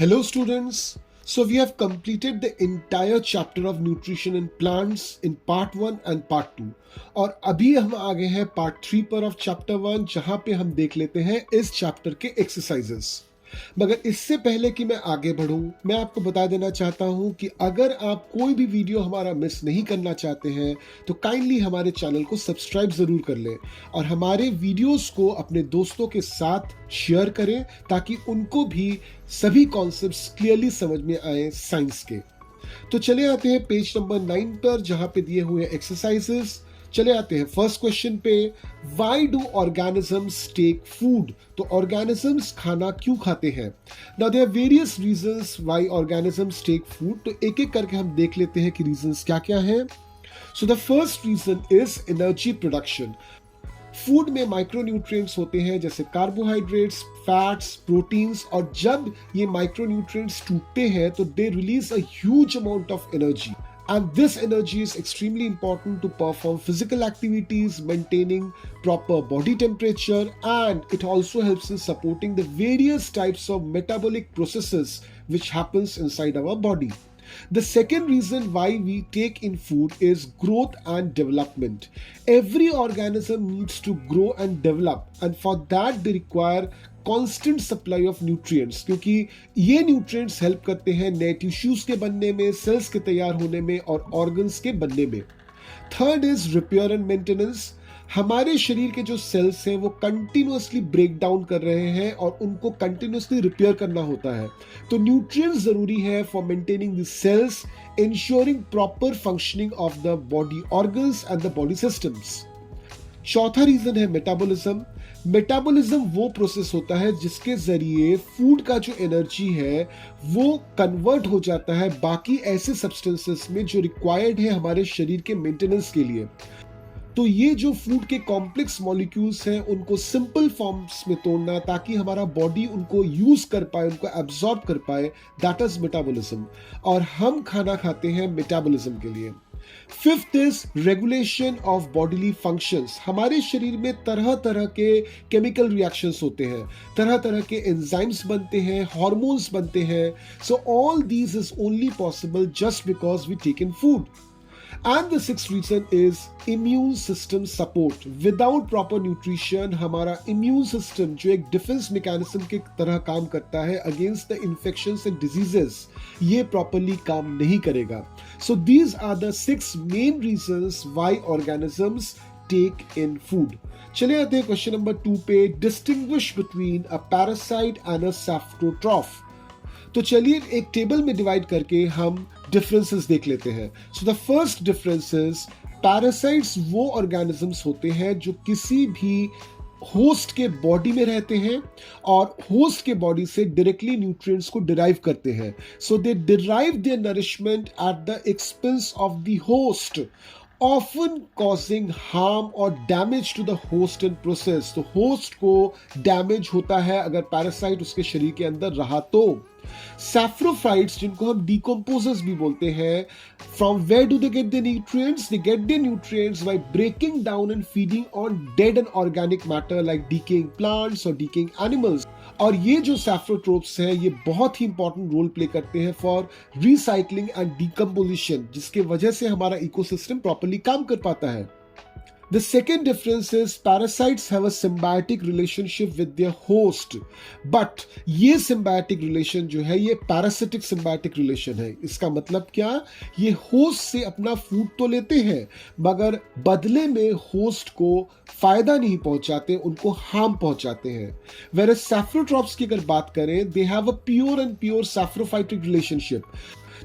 Hello students. So we have completed the entire chapter of nutrition in plants in part 1 and part 2 और अभी हम आ गए हैं part 3 पर of chapter 1 जहां पे हम देख लेते हैं इस chapter के exercises। मगर इससे पहले कि मैं आगे बढ़ूं, मैं आपको बता देना चाहता हूं कि अगर आप कोई भी वीडियो हमारा मिस नहीं करना चाहते हैं तो काइंडली हमारे चैनल को सब्सक्राइब जरूर कर लें और हमारे वीडियोस को अपने दोस्तों के साथ शेयर करें ताकि उनको भी सभी कॉन्सेप्ट्स क्लियरली समझ में आए साइंस के। तो चले आते हैं पेज नंबर 9 पर जहां पे दिए हुए एक्सरसाइजेस। चले आते हैं फर्स्ट क्वेश्चन पे। Why do organisms take food? तो organisms खाना क्यों खाते हैं? Now there are various reasons why organisms take food. तो एक एक करके हम देख लेते हैं कि reasons क्या क्या हैं। So the first reason is energy production. Food में माइक्रोन्यूट्रिएंट्स होते हैं जैसे कार्बोहाइड्रेट्स, फैट्स, प्रोटीन्स, और जब ये माइक्रोन्यूट्रिएंट्स टूटते हैं तो they release a huge amount of energy and this energy is extremely important to perform physical activities, maintaining proper body temperature, and it also helps in supporting the various types of metabolic processes which happens inside our body. The second reason why we take in food is growth and development. Every organism needs to grow and develop, and for that they require constant supply of nutrients, क्योंकि ये nutrients help करते हैं नए tissues के बनने में, sales के तैयार होने में और ऑर्गन्स के बनने में। Third is repair and maintenance. हमारे शरीर के जो सेल्स हैं वो कंटिन्यूअसली ब्रेक डाउन कर रहे हैं और उनको कंटिन्यूअसली रिपेयर करना होता है, तो न्यूट्रिएंट्स जरूरी है for maintaining the cells, ensuring proper functioning of the body organs and the body systems. चौथा रीजन है मेटाबॉलिज्म। मेटाबॉलिज्म वो प्रोसेस होता है जिसके जरिए फूड का जो एनर्जी है वो कन्वर्ट हो जाता है बाकी ऐसे सब्सटेंसेस में जो रिक्वायर्ड है हमारे शरीर के मेंटेनेंस के लिए। तो ये जो फूड के कॉम्प्लेक्स मॉलिक्यूल्स हैं उनको सिंपल फॉर्म्स में तोड़ना ताकि हमारा बॉडी उनको यूज कर पाए, उनको एब्जॉर्ब कर पाए, दैट इज मेटाबॉलिज्म। और हम खाना खाते हैं मेटाबॉलिज्म के लिए। Fifth is regulation of bodily functions. हमारे शरीर में तरह तरह के केमिकल रिएक्शंस होते हैं, तरह तरह के एंजाइम्स बनते हैं, हार्मोन्स बनते हैं। So all these is only possible just because we take in food. And the sixth reason is immune system support. Without proper nutrition, हमारा immune system जो एक defense mechanism के तरह काम करता है against the infections and diseases, ये properly काम नहीं करेगा। So these are the 6 main reasons why organisms take in food. चले आते हैं क्वेश्चन नंबर 2 पे। Distinguish between a parasite and a saprotroph. तो चलिए एक टेबल में डिवाइड करके हम डिफरेंसेस देख लेते हैं। So the first difference is parasites वो ऑर्गेनिजम्स होते हैं जो किसी भी होस्ट के बॉडी में रहते हैं और होस्ट के बॉडी से डायरेक्टली न्यूट्रिएंट्स को डिराइव करते हैं। So they derive their nourishment at the expense of the host, often causing harm or damage to the host in process। तो होस्ट को डैमेज होता है अगर पैरासाइट उसके शरीर के अंदर रहा तो। सैप्रोफाइट्स जिनको हम डिकम्पोजर्स भी बोलते हैं, from where do they get the nutrients? They get the nutrients by breaking down and feeding on dead and organic matter like decaying plants और डिकेइंग एनिमल्स। और ये जो सैप्रोट्रोप्स हैं ये बहुत ही इंपॉर्टेंट रोल प्ले करते हैं फॉर रिसाइकलिंग एंड डिकम्पोजिशन, जिसके वजह से हमारा इकोसिस्टम प्रॉपर्ली काम कर पाता है। The second difference is parasites have a symbiotic relationship with their host, but ये symbiotic relation जो है ये parasitic symbiotic relation है। इसका मतलब क्या? ये host से अपना food तो लेते हैं मगर बदले में host को फायदा नहीं पहुंचाते, उनको harm पहुंचाते हैं। Whereas saprotrophs की अगर बात करें, they have a pure and pure saprophytic relationship।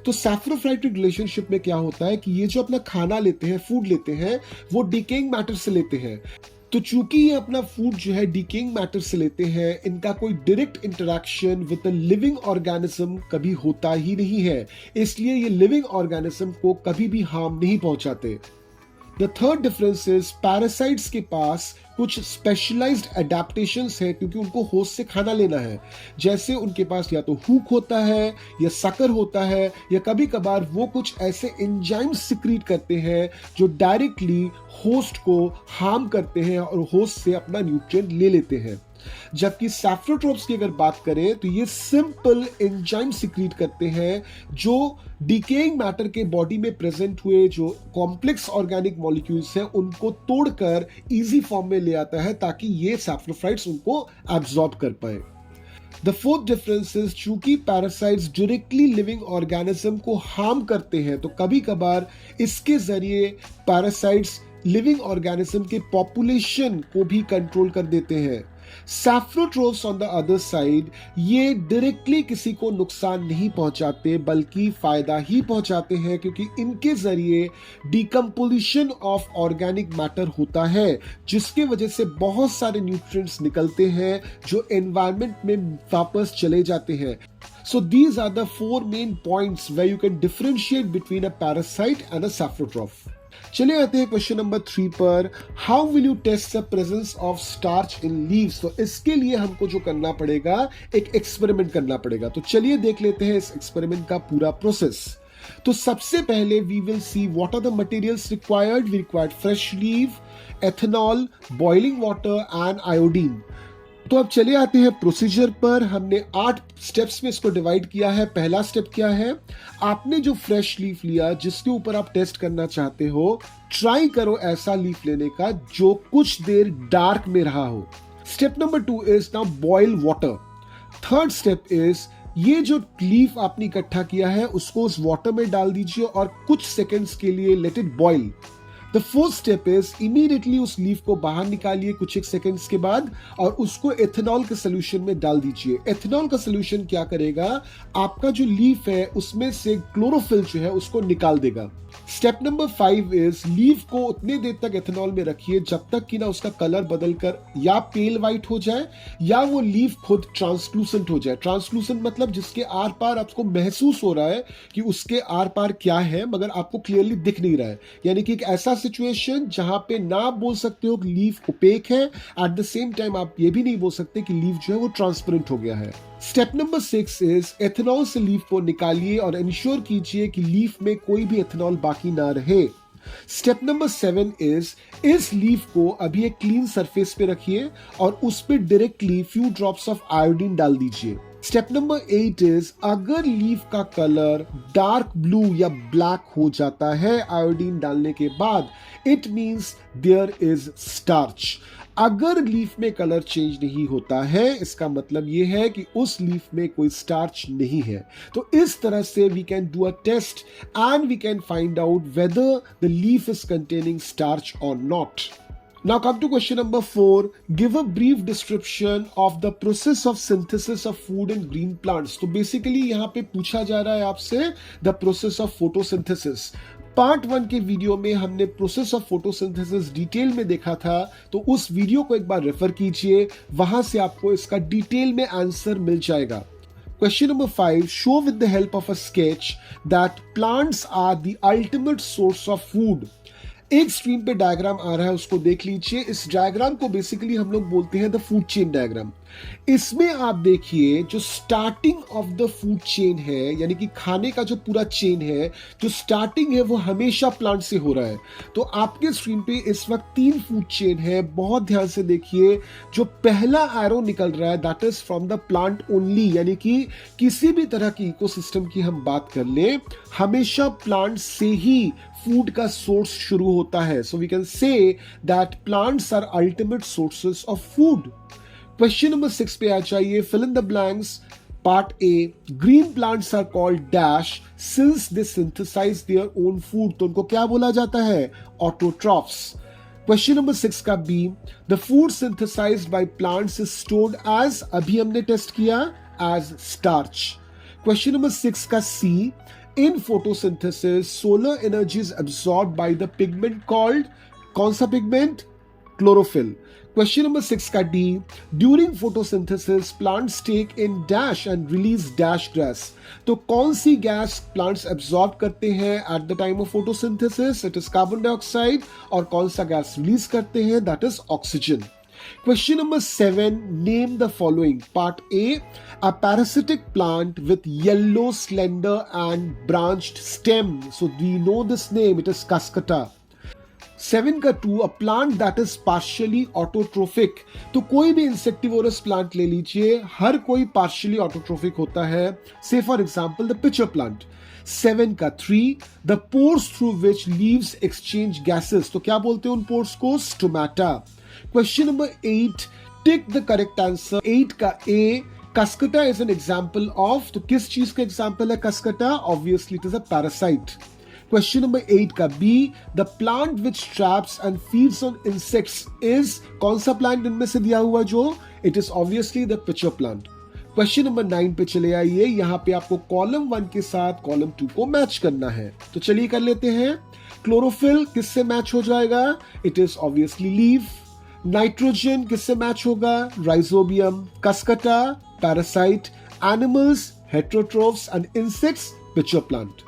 तो सैप्रोफाइटिक रिलेशनशिप में क्या होता है कि ये जो अपना खाना लेते हैं, फूड लेते हैं, वो डिकेइंग मैटर से लेते हैं। तो चूंकि ये अपना फूड जो है डिकेइंग मैटर से लेते हैं, इनका कोई direct interaction with the living organism कभी होता ही नहीं है, इसलिए ये लिविंग ऑर्गेनिज्म को कभी भी हार्म नहीं पहुंचाते। The third difference is parasites के पास कुछ स्पेशलाइज्ड एडेप्टेशंस है क्योंकि उनको होस्ट से खाना लेना है। जैसे उनके पास या तो हुक होता है या सकर होता है या कभी कभार वो कुछ ऐसे एंजाइम्स सिक्रीट करते हैं जो डायरेक्टली होस्ट को हार्म करते हैं और होस्ट से अपना न्यूट्रिएंट ले लेते हैं। जबकि सैफ्रोट्रोप्स की अगर बात करें तो ये सिंपल एंजाइम सिक्रीट करते हैं जो डिकेइंग मैटर के बॉडी में प्रेजेंट हुए जो कॉम्प्लेक्स ऑर्गेनिक मॉलिक्यूल्स हैं उनको तोड़कर इजी फॉर्म में ले आता है ताकि ये सैफ्रोफाइट्स उनको एब्जॉर्ब कर पाए। द फोर्थ डिफरेंस इज चूंकि पैरासाइट्स डायरेक्टली लिविंग ऑर्गेनिज्म को हार्म करते हैं तो कभी कभार इसके जरिए पैरासाइट्स लिविंग ऑर्गेनिज्म के पॉपुलेशन को भी कंट्रोल कर देते हैं। सैफ्रोट्रोप्स ऑन द अदर साइड ये डायरेक्टली किसी को नुकसान नहीं पहुंचाते बल्कि फायदा ही पहुंचाते हैं क्योंकि इनके जरिए डिकम्पोजिशन ऑफ ऑर्गेनिक मैटर होता है जिसके वजह से बहुत सारे न्यूट्रिएंट्स निकलते हैं जो एनवायरनमेंट में वापस चले जाते हैं। So these are the four main points where you can differentiate between a parasite and a saprotroph. चलिए आते हैं क्वेश्चन नंबर 3 पर। How will you test the presence of starch in leaves? तो इसके लिए हमको जो करना पड़ेगा एक एक्सपेरिमेंट करना पड़ेगा। तो चलिए देख लेते हैं इस एक्सपेरिमेंट का पूरा प्रोसेस। तो सबसे पहले we will see what are the materials required. We required fresh leave, ethanol, boiling water and iodine. तो अब चले आते हैं प्रोसीजर पर। हमने 8 स्टेप्स में इसको डिवाइड किया है। पहला स्टेप क्या है? आपने जो फ्रेश लीफ लिया जिसके ऊपर आप टेस्ट करना चाहते हो, ट्राई करो ऐसा लीफ लेने का जो कुछ देर डार्क में रहा हो। Step number 2 is now boil water. Third step is ये जो लीफ आपने इकट्ठा किया है उसको उस वाटर में डाल दीजिए और कुछ सेकेंड्स के लिए let it boil. The fourth step is immediately उस लीफ को बाहर निकालिए कुछ एक सेकेंड्स के बाद और उसको एथेनॉल के सोल्यूशन में डाल दीजिए। एथेनॉल का सोल्यूशन क्या करेगा? आपका जो लीफ है उसमें से क्लोरोफिल जो है उसको निकाल देगा। स्टेप नंबर 5 इज लीफ को उतने देर तक एथेनॉल में रखिए जब तक कि ना उसका कलर बदलकर या पेल व्हाइट हो जाए या वो लीफ खुद ट्रांसलूसेंट हो जाए। ट्रांसलूसेंट मतलब जिसके आर पार आपको महसूस हो रहा है कि उसके आर पार क्या है मगर आपको क्लियरली दिख नहीं रहा है। यानी कि एक ऐसा सिचुएशन जहां पे ना आप बोल सकते हो कि लीफ ओपेक है, एट द सेम टाइम आप ये भी नहीं बोल सकते कि लीफ जो है वो ट्रांसपेरेंट हो गया है। स्टेप नंबर 6 इज एथेनॉल से लीफ को निकालिए और इंश्योर कीजिए कि लीफ में कोई भी एथेनॉल बाकी ना रहे। स्टेप नंबर 7 इज इस लीफ को अभी एक क्लीन सरफेस पे रखिए और उस पे directly few drops of iodine डाल दीजिए। स्टेप नंबर 8 इज अगर लीफ का कलर डार्क ब्लू या ब्लैक हो जाता है आयोडीन डालने के बाद, it means there is starch. अगर लीफ में कलर चेंज नहीं होता है इसका मतलब यह है कि उस लीफ में कोई स्टार्च नहीं है। तो इस तरह से we can do a test and we can find out whether the leaf is containing starch और not. Now come to question number 4. Give a brief description of the process of synthesis of food in green plants. तो basically यहाँ पे पूछा जा रहा है आपसे the process of photosynthesis. Part 1 के वीडियो में हमने प्रोसेस ऑफ फोटोसिंथेसिस डिटेल में देखा था, तो उस वीडियो को एक बार रेफर कीजिए, वहां से आपको इसका डिटेल में आंसर मिल जाएगा। Question number 5. Show with the help of a sketch that plants are the ultimate source of food. एक स्क्रीन पे डायग्राम आ रहा है, उसको देख लीजिए। इस डायग्राम को बेसिकली हम लोग बोलते हैं द फूड चेन डायग्राम। इसमें आप देखिए जो starting of the food chain है, यानी कि खाने का जो पूरा चेन है, जो स्टार्टिंग है वो हमेशा प्लांट से हो रहा है। तो आपके स्क्रीन पे इस वक्त 3 फूड चेन है, बहुत ध्यान से देखिए। जो पहला एरो निकल रहा है that is from the plant only, यानी कि किसी भी तरह की इकोसिस्टम की हम बात कर ले, हमेशा प्लांट से ही फूड का सोर्स शुरू होता है। So we can say that plants are ultimate sources of food. Question number 6 पे आ जाइए। Fill in the blanks. Part A, green plants are called dash since they synthesize their own food. तो उनको क्या बोला जाता है? ऑटोट्रॉफ्स। क्वेश्चन नंबर 6 का B, the food synthesized by plants is stored as, अभी हमने टेस्ट किया, एज स्टार्च। क्वेश्चन नंबर 6 का सी, in photosynthesis solar energy is absorbed by the pigment called, कौन सा pigment? Chlorophyll. Question number 6 का D, during photosynthesis plants take in dash and release dash gas. तो कौन सी gas plants absorb करते हैं at the time of photosynthesis? It is carbon dioxide. और कौन सा गैस release करते हैं? That is oxygen. Question number 7, name the following. Part A, a parasitic plant with yellow, slender and branched stem. So we know this name, it is Cascata. 7 का 2, a plant that is partially autotrophic. तो कोई भी insectivorous plant ले लीजिए, हर कोई partially autotrophic होता है। से for example the pitcher plant. 7 का 3, the pores through which leaves exchange gases. तो क्या बोलते हैं उन पोर्स को? Stomata. Question number 8, tick the correct answer. 8 का A, cuscuta is an example of. तो किस चीज का एग्जाम्पल है cuscuta? Obviously it is a parasite. Question number 8 का B, the plant which traps and feeds on insects is. कौन सा प्लांट इनमें से दिया हुआ जो? It is obviously the pitcher plant. Question number 9 पे चले आइए। यहां पे आपको कॉलम 1 के साथ कॉलम 2 को मैच करना है, तो चलिए कर लेते हैं। क्लोरोफिल किससे मैच हो जाएगा? It is obviously leaf. Nitrogen किससे मैच होगा? Rhizobium. Cuscuta parasite, animals heterotrophs and insects pitcher plant.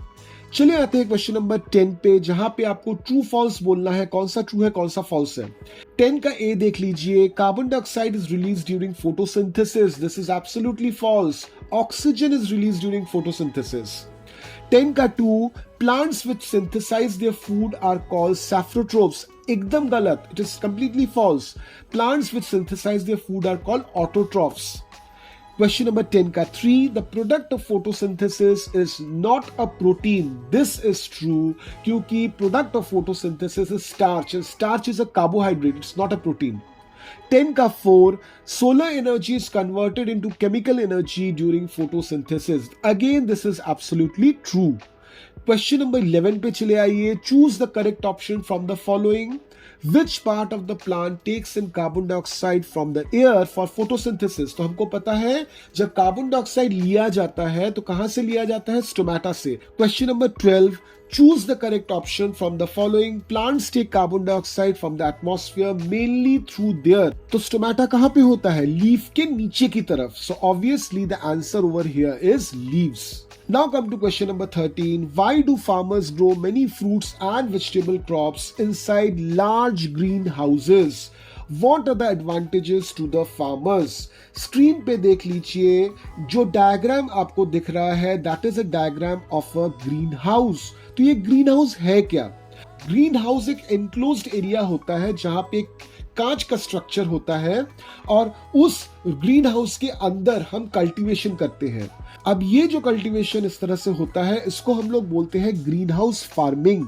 चलिए आते हैं क्वेश्चन नंबर 10 पे, जहां पे आपको ट्रू फॉल्स बोलना है। कौन सा ट्रू है कौन सा फॉल्स है? 10 का ए देख लीजिए, carbon dioxide is release during photosynthesis. This is absolutely false. Oxygen is release during photosynthesis. 10 का 2, plants which synthesize their food are called saprotrophs. एकदम गलत, it is completely false. Plants which synthesize their food are called autotrophs. Question number 10 ka 3, the product of photosynthesis is not a protein. This is true क्योंकि product of photosynthesis is starch and starch is a carbohydrate. It's not a protein. 10 ka 4, solar energy is converted into chemical energy during photosynthesis. Again, this is absolutely true. Question number 11 पे चले आइए। Choose the correct option from the following. Which part of the plant takes in carbon dioxide from the air for photosynthesis? तो हमको पता है जब carbon dioxide लिया जाता है तो कहां से लिया जाता है? स्टोमेटा से। Question number 12, choose the correct option from the following. Plants take carbon dioxide from the atmosphere mainly through their. तो स्टोमेटा कहां पे होता है? लीफ के नीचे की तरफ। So obviously the answer over here is leaves. Now come to question number 13. Why do farmers grow many fruits and vegetable crops inside large greenhouses? What are the advantages to the farmers? Screen पे देख लीजिए, जो diagram आपको दिख रहा है that is a diagram of a green house. तो ये ग्रीन हाउस है क्या? ग्रीन हाउस एक एनक्लोज्ड एरिया होता है जहां पे कांच का स्ट्रक्चर होता है और उस ग्रीन हाउस के अंदर हम कल्टीवेशन करते हैं। अब ये जो कल्टीवेशन इस तरह से होता है इसको हम लोग बोलते हैं ग्रीन हाउस फार्मिंग।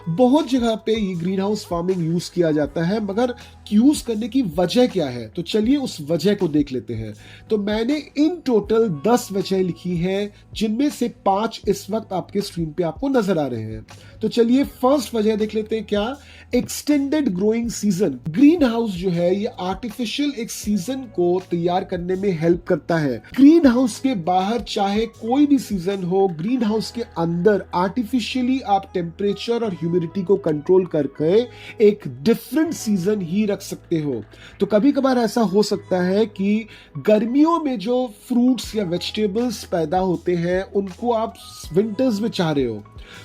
बहुत जगह पे ये ग्रीन हाउस फार्मिंग यूज किया जाता है, मगर यूज करने की वजह क्या है? तो चलिए उस वजह को देख लेते हैं। तो मैंने इन टोटल 10 वजह लिखी है, जिनमें से 5 इस वक्त आपके स्क्रीन पे आपको नजर आ रहे हैं। तो चलिए फर्स्ट वजह देख लेते हैं। क्या? Extended growing season. Green house जो है ये आर्टिफिशियल एक सीजन को तैयार करने में हेल्प करता है। ग्रीन हाउस के बाहर चाहे कोई भी सीजन हो, ग्रीन हाउस के अंदर आर्टिफिशियली आप टेम्परेचर और ह्यूमिडिटी को कंट्रोल करके एक डिफरेंट सीजन ही रख सकते हो। तो कभी कभार ऐसा हो सकता है कि गर्मियों में जो फ्रूट्स या वेजिटेबल्स पैदा होते हैं उनको आप विंटर्स में चाह रहे हो,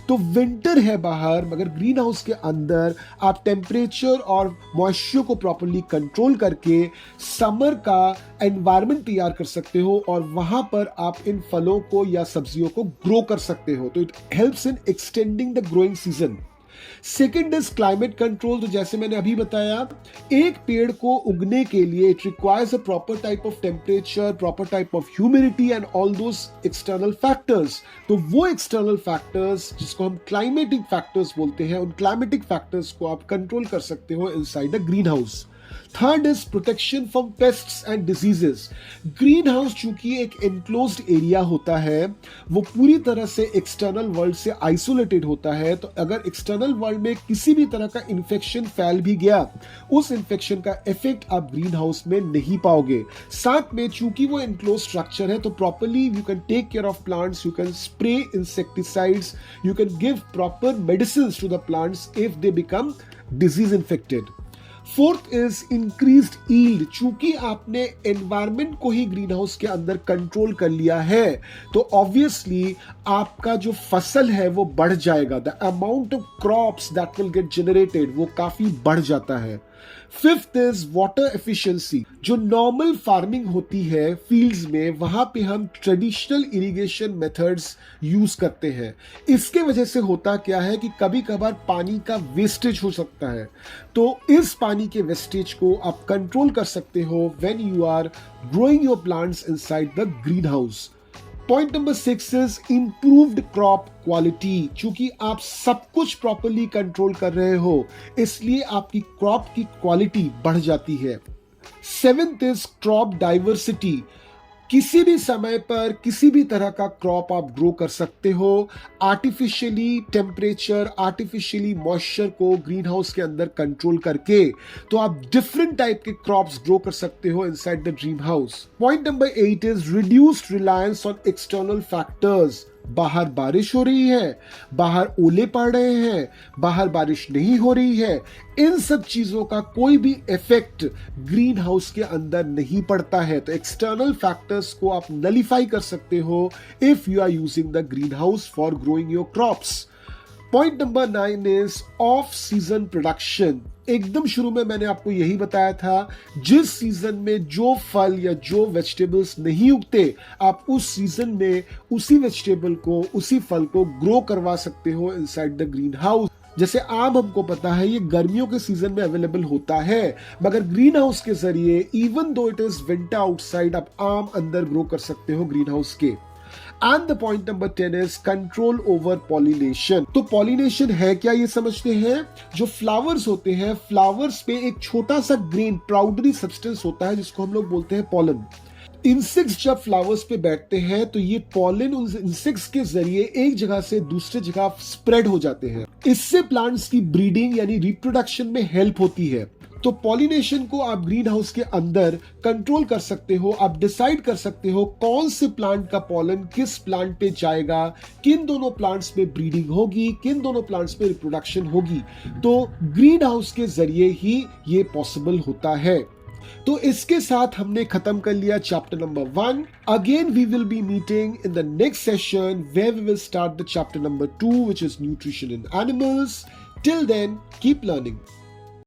तो विंटर है बाहर, मगर ग्रीन हाउस के अंदर आप टेम्परेचर और मॉइस्चर को प्रॉपर्ली कंट्रोल करके समर का एनवायरनमेंट तैयार कर सकते हो और वहां पर आप इन फलों को या सब्जियों को ग्रो कर सकते हो। तो it helps in extending the growing season. Second is climate control. तो जैसे मैंने अभी बताया, एक पेड़ को उगने के लिए it requires a proper type of temperature, proper type of humidity and all those external factors. तो वो एक्सटर्नल फैक्टर्स जिसको हम क्लाइमेटिक फैक्टर्स बोलते हैं, उन क्लाइमेटिक फैक्टर्स को आप कंट्रोल कर सकते हो inside the green house. Third is protection from pests and diseases. Green house चूंकि एक एनक्लोज्ड एरिया होता है, वो पूरी तरह से एक्सटर्नल वर्ल्ड से आइसोलेटेड होता है। तो अगर एक्सटर्नल वर्ल्ड में किसी भी तरह का इन्फेक्शन फैल भी गया, उस इन्फेक्शन का इफेक्ट आप ग्रीन हाउस में नहीं पाओगे। साथ में चूंकि वो एनक्लोज स्ट्रक्चर है, तो properly you can take care of plants, you can spray insecticides, you can give proper medicine to the plants if they become disease infected. Fourth is increased yield. चूंकि आपने एनवायरमेंट को ही green house के अंदर control कर लिया है, तो obviously आपका जो फसल है वो बढ़ जाएगा। The amount of crops that will get generated वो काफी बढ़ जाता है। Fifth is water efficiency. जो नॉर्मल फार्मिंग होती है फील्ड्स में, वहां पे हम ट्रेडिशनल इरिगेशन मेथड्स यूज करते हैं। इसके वजह से होता क्या है कि कभी कभार पानी का वेस्टेज हो सकता है, तो इस पानी के वेस्टेज को आप कंट्रोल कर सकते हो when you are growing your plants inside the green house. Point number 6 is improved crop quality. चूंकि आप सब कुछ प्रॉपरली कंट्रोल कर रहे हो, इसलिए आपकी क्रॉप की क्वालिटी बढ़ जाती है। Seventh is crop diversity. किसी भी समय पर किसी भी तरह का क्रॉप आप ग्रो कर सकते हो। आर्टिफिशियली टेम्परेचर, आर्टिफिशियली मॉइस्चर को ग्रीन हाउस के अंदर कंट्रोल करके तो आप डिफरेंट टाइप के क्रॉप्स ग्रो कर सकते हो inside the dream house. Point number 8 is reduced reliance on external factors. बाहर बारिश हो रही है, बाहर ओले पड़ रहे हैं, बाहर बारिश नहीं हो रही है, इन सब चीजों का कोई भी इफेक्ट ग्रीन हाउस के अंदर नहीं पड़ता है। तो एक्सटर्नल फैक्टर्स को आप नलिफाई कर सकते हो if you are using the green house for growing your crops. Point number 9 is off season production. एकदम शुरू में मैंने आपको यही बताया था, जिस सीजन में जो फल या जो वेजिटेबल्स नहीं उगते, आप उस सीजन में उसी वेजिटेबल को, उसी फल को ग्रो करवा सकते हो इनसाइड द ग्रीन हाउस। जैसे आम हमको पता है ये गर्मियों के सीजन में अवेलेबल होता है, मगर ग्रीन हाउस के जरिए even though it is winter outside, आप आम अंदर ग्रो कर सकते हो ग्रीन हाउस के। And the point number 10 is control over pollination। तो pollination है क्या, ये समझते हैं। जो फ्लावर्स होते हैं, फ्लावर्स पे एक छोटा सा ग्रेन पाउडरी सब्सटेंस होता है जिसको हम लोग बोलते हैं पॉलन। इंसेक्ट्स जब फ्लावर्स पे बैठते हैं तो ये पॉलन उन इंसेक्ट्स के जरिए एक जगह से दूसरे जगह स्प्रेड हो जाते हैं। इससे प्लांट्स की ब्रीडिंग यानी रिप्रोडक्शन में हेल्प होती है। तो पॉलिनेशन को आप ग्रीन हाउस के अंदर कंट्रोल कर सकते हो। आप डिसाइड कर सकते हो कौन से प्लांट का पॉलन किस प्लांट पे जाएगा, किन दोनों प्लांट्स पे ब्रीडिंग होगी, किन दोनों प्लांट्स पे रिप्रोडक्शन होगी। तो ग्रीन हाउस के जरिए ही ये पॉसिबल होता है। तो इसके साथ हमने खत्म कर लिया chapter number 1। Again we will be meeting in the next session where we will start the chapter number 2 which is nutrition in animals. Till then keep learning.